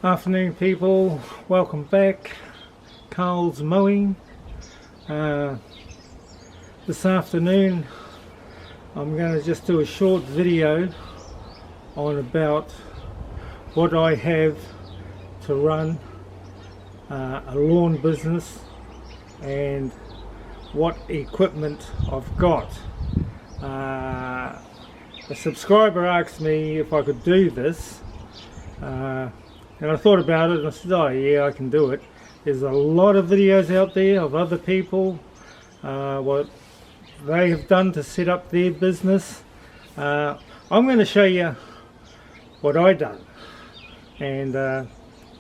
Afternoon people, welcome back. Carl's mowing. This afternoon I'm going to just do a short video on about what I have to run a lawn business and what equipment I've got. A subscriber asked me if I could do this, and I thought about it and I said, oh yeah, I can do it. There's a lot of videos out there of other people, what they have done to set up their business. I'm going to show you what I done, and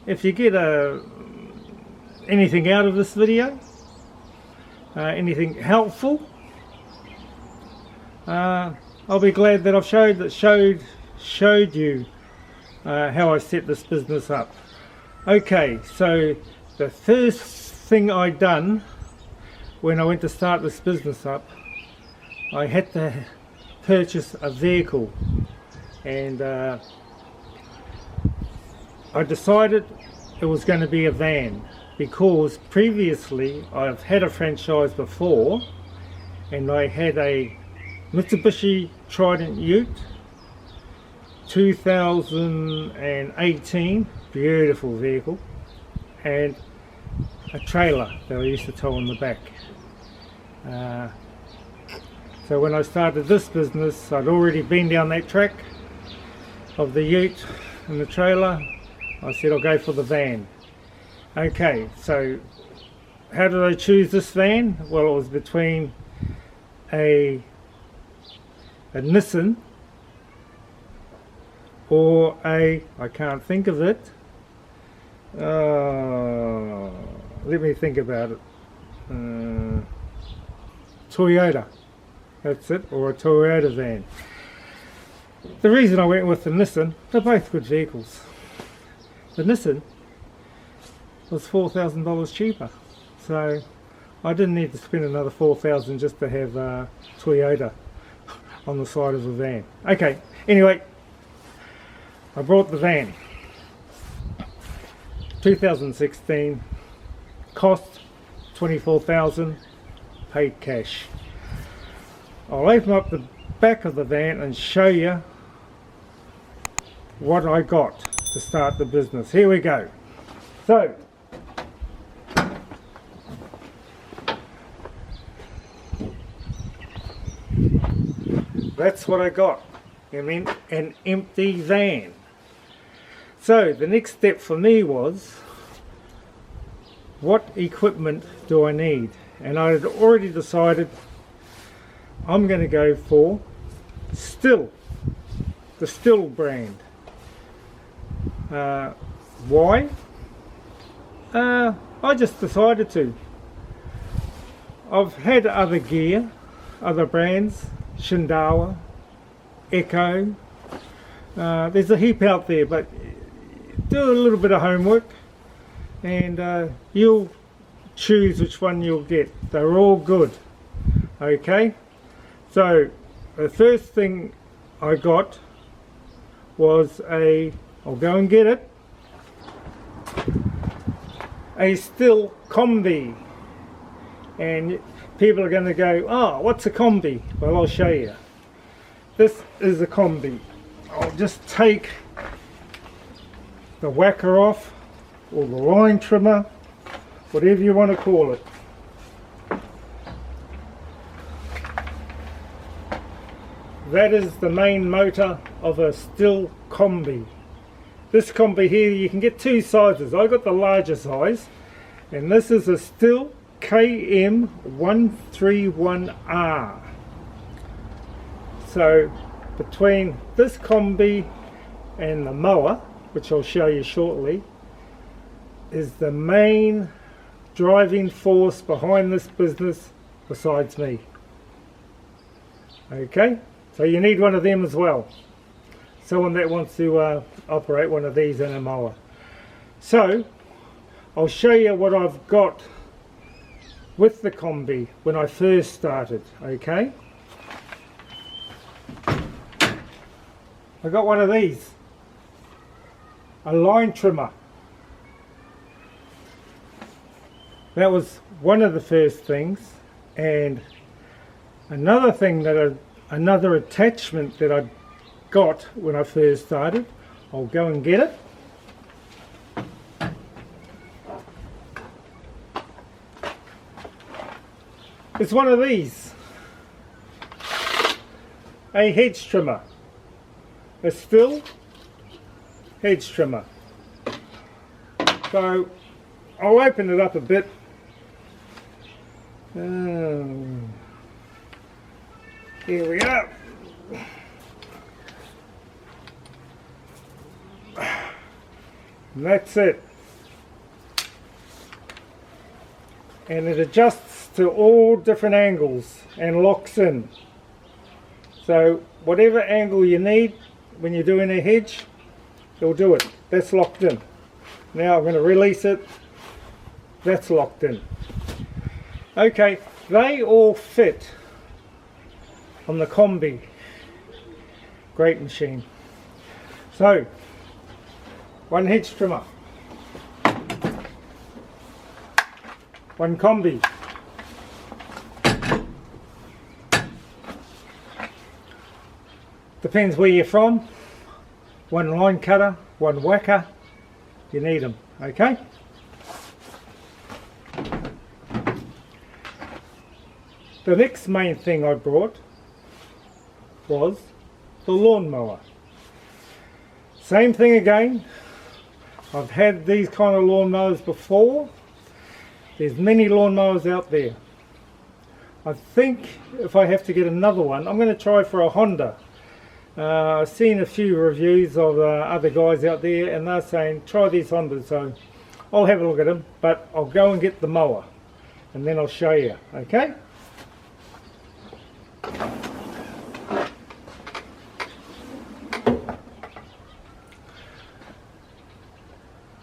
if you get anything out of this video, anything helpful, I'll be glad that I've showed you how I set this business up. Okay, so the first thing I done when I went to start this business up, I had to purchase a vehicle, and I decided it was going to be a van, because previously I've had a franchise before and I had a Mitsubishi Trident Ute 2018, beautiful vehicle, and a trailer that I used to tow on the back. So when I started this business, I'd already been down that track of the ute and the trailer. I said I'll go for the van. Okay, so how did I choose this van? Well, it was between a Nissan or I can't think of it. Let me think about it. Toyota, that's it, or a Toyota van. The reason I went with the Nissan, they're both good vehicles. The Nissan was $4,000 cheaper, so I didn't need to spend another $4,000 just to have Toyota on the side of a van. Okay, anyway, I bought the van. 2016, cost $24,000, paid cash. I'll open up the back of the van and show you what I got to start the business. Here we go. So that's what I got. I mean, an empty van. So the next step for me was, what equipment do I need? And I had already decided I'm going to go for Stihl, the Stihl brand. Why? I just decided to. I've had other gear, other brands, Shindawa, Echo, there's a heap out there, but do a little bit of homework and you'll choose which one you'll get. They're all good. Okay, so the first thing I got was I'll go and get it, a Stihl Combi. And people are going to go, oh, what's a combi? Well, I'll show you. This is a combi. I'll just take the whacker off, or the line trimmer, whatever you want to call it. That is the main motor of a Stihl combi. This combi here, you can get two sizes. I got the larger size, and this is a Stihl KM131R. So between this combi and the mower, which I'll show you shortly, is the main driving force behind this business besides me. Okay, so you need one of them as well, someone that wants to operate one of these in a mower. So I'll show you what I've got with the combi when I first started. Okay, I got one of these, a line trimmer. that was one of the first things. And another thing that another attachment that I got when I first started, I'll go and get it. It's one of these, a hedge trimmer, a still hedge trimmer. So I'll open it up a bit. Here we go. And that's it. And it adjusts to all different angles and locks in. So whatever angle you need when you're doing a hedge, it'll do it. That's locked in. Now I'm going to release it. That's locked in. Okay, they all fit on the combi. Great machine. So, one hedge trimmer, one combi, depends where you're from, one line cutter, one whacker, you need them, okay? The next main thing I brought was the lawnmower. Same thing again. I've had these kind of lawnmowers before. There's many lawnmowers out there. I think if I have to get another one, I'm going to try for a Honda. I've seen a few reviews of other guys out there and they're saying try these Hondas, so I'll have a look at them, but I'll go and get the mower and then I'll show you, okay?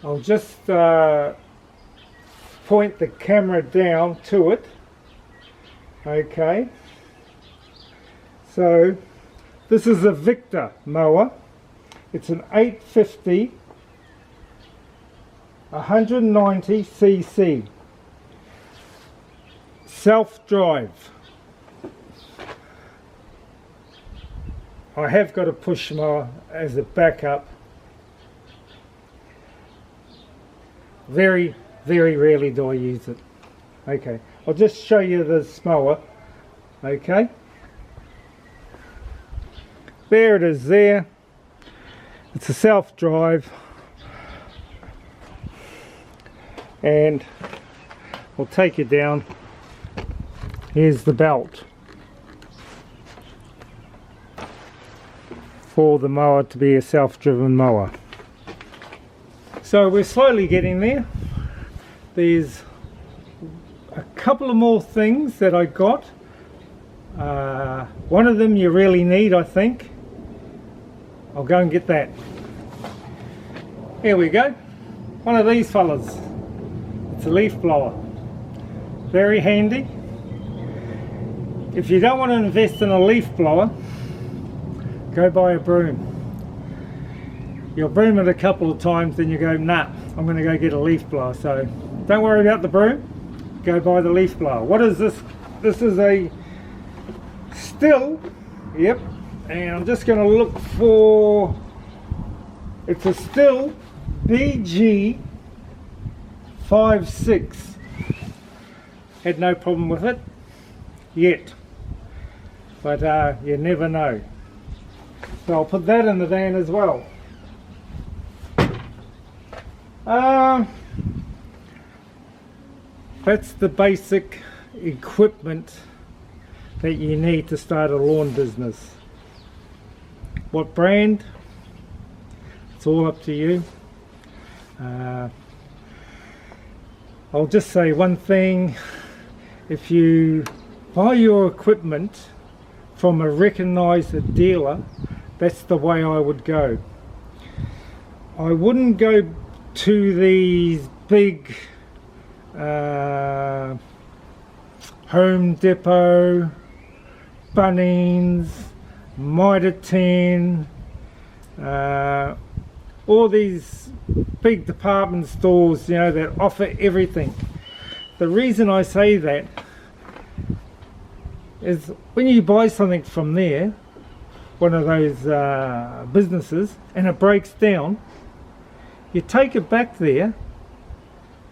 I'll just point the camera down to it. Okay, so this is a Victor mower. It's an 850 190cc self-drive. I have got a push mower as a backup. Very, very rarely do I use it. Okay, I'll just show you this mower. Okay, there it is there. It's a self-drive, and I'll take you down. Here's the belt for the mower to be a self-driven mower. So we're slowly getting there. There's a couple of more things that I got. One of them you really need, I think. I'll go and get that. Here we go. One of these fellas. It's a leaf blower. Very handy. If you don't want to invest in a leaf blower, go buy a broom. You'll broom it a couple of times, then you go, nah, I'm going to go get a leaf blower. So don't worry about the broom, go buy the leaf blower. What is this? This is a still, yep, and I'm just going to look for, it's a still BG56. Had no problem with it yet, but you never know. So I'll put that in the van as well. That's the basic equipment that you need to start a lawn business. What brand? It's all up to you. I'll just say one thing. If you buy your equipment from a recognised dealer, that's the way I would go. I wouldn't go to these big Home Depot, Bunnings, Mitre 10, all these big department stores, you know, that offer everything. the reason I say that is when you buy something from there, one of those businesses, and it breaks down, you take it back there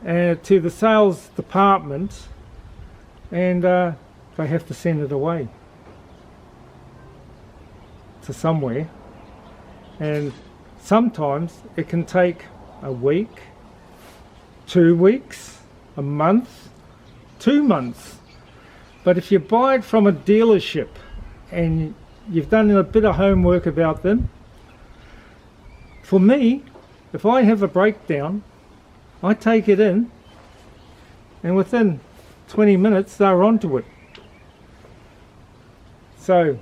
to the sales department, and they have to send it away to somewhere, and sometimes it can take a week, 2 weeks, a month, 2 months. But if you buy it from a dealership and you've done a bit of homework about them, for me, if I have a breakdown, I take it in, and within 20 minutes they're onto it. So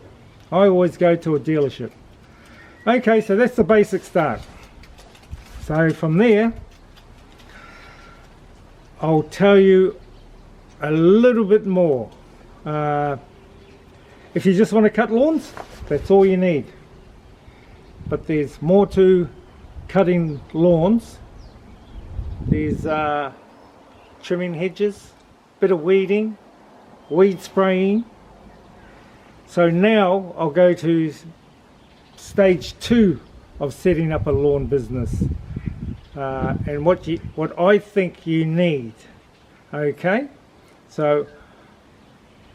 I always go to a dealership. Okay, so that's the basic start. So from there, I'll tell you a little bit more. If you just want to cut lawns, that's all you need. But there's more to cutting lawns. There's trimming hedges, bit of weeding, weed spraying. So now I'll go to stage 2 of setting up a lawn business, and what I think you need. Okay, so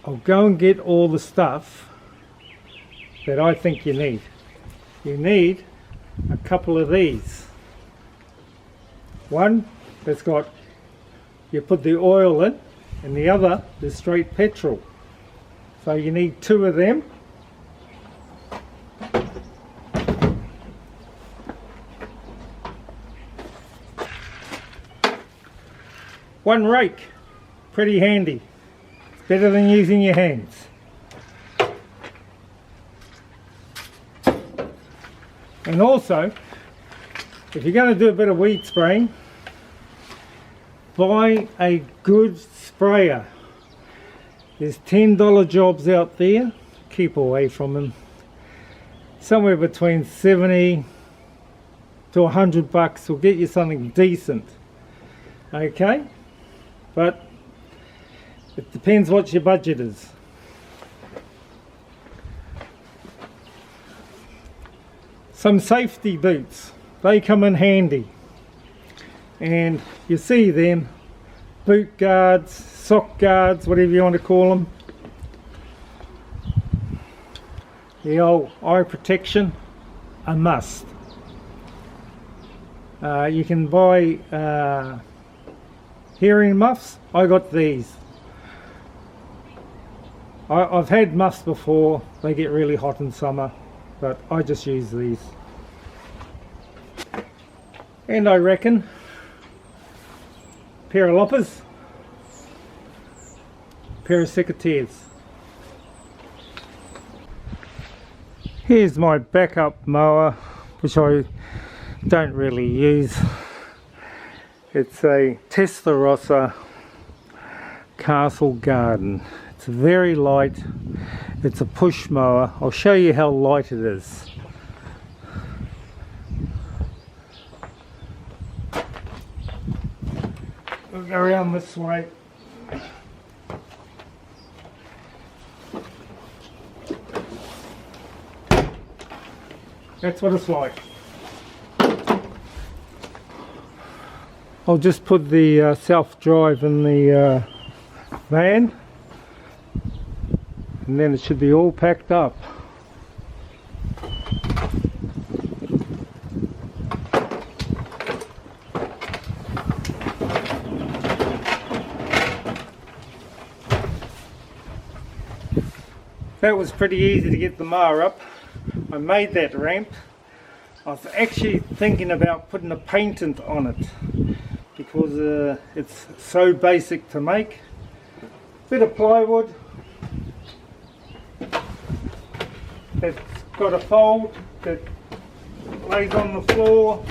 I'll go and get all the stuff that I think you need. You need a couple of these. One that's got, you put the oil in, and the other is straight petrol. So you need 2 of them. One rake, pretty handy. It's better than using your hands. And also, if you're going to do a bit of weed spraying, buy a good sprayer. There's $10 jobs out there. Keep away from them. Somewhere between 70 to $100 will get you something decent. Okay, but it depends what your budget is. Some safety boots, they come in handy, and you see them, boot guards, sock guards, whatever you want to call them. The old eye protection, a must. You can buy hearing muffs. I got these. I've had muffs before, they get really hot in summer, but I just use these. And I reckon pair of loppers, pair of secateurs. Here's my backup mower, which I don't really use. It's a Testarossa Castle Garden. It's very light. It's a push mower. I'll show you how light it is. We'll go around this way. That's what it's like. I'll just put the self-drive in the van, and then it should be all packed up. That was pretty easy to get the mower up. I made that ramp. I was actually thinking about putting a paintant on it because it's so basic to make. Bit of plywood. It's got a fold that lays on the floor.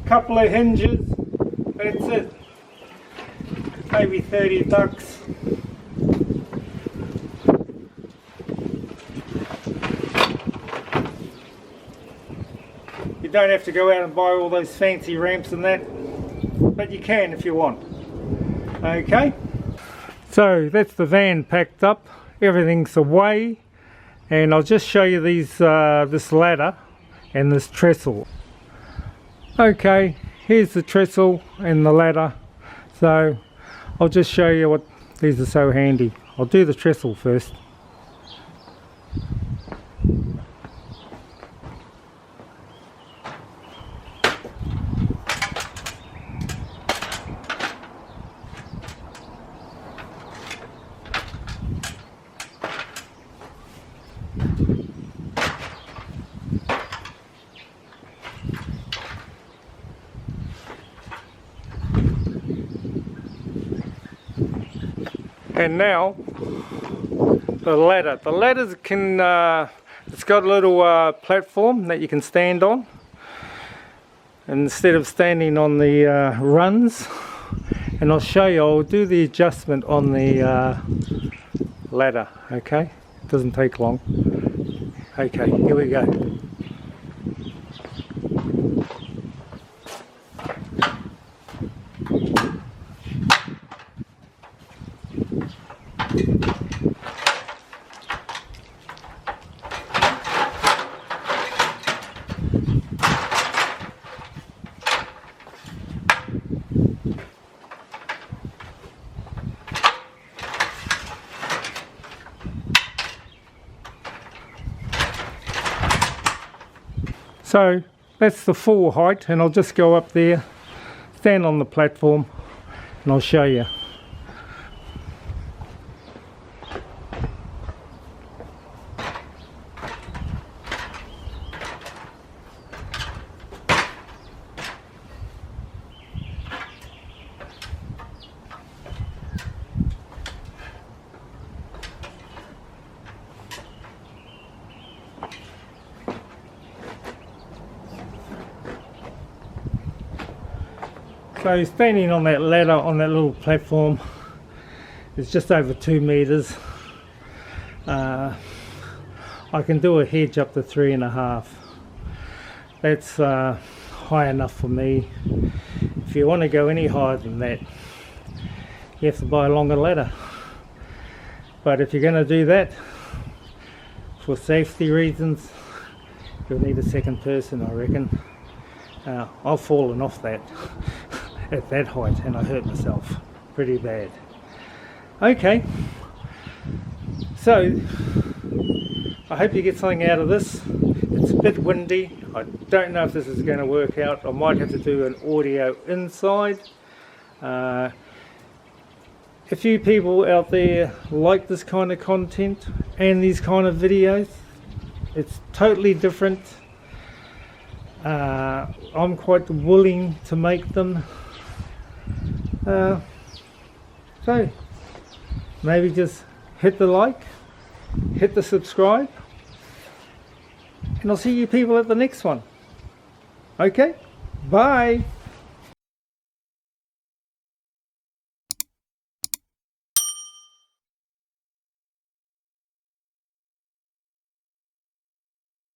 Couple of hinges. That's it. Maybe $30. You don't have to go out and buy all those fancy ramps and that, but you can if you want. Okay, so that's the van packed up, everything's away, and I'll just show you these this ladder and this trestle. Okay, here's the trestle and the ladder, so I'll just show you what these are so handy. I'll do the trestle first. And now the ladder. The ladder can, it's got a little platform that you can stand on, instead of standing on the runs. And I'll show you, I'll do the adjustment on the ladder, okay? It doesn't take long. Okay, here we go. So that's the full height, and I'll just go up there, stand on the platform, and I'll show you. So standing on that ladder, on that little platform, it's just over 2 meters. I can do a hedge up to 3.5. That's high enough for me. If you want to go any higher than that, you have to buy a longer ladder. But if you're going to do that, for safety reasons, you'll need a second person, I reckon. I've fallen off that at that height, and I hurt myself pretty bad. Okay, so I hope you get something out of this. It's a bit windy. I don't know if this is going to work out. I might have to do an audio inside. If you people out there like this kind of content and these kind of videos, it's totally different. I'm quite willing to make them. So maybe just hit the like, hit the subscribe, and I'll see you people at the next one. Okay, bye.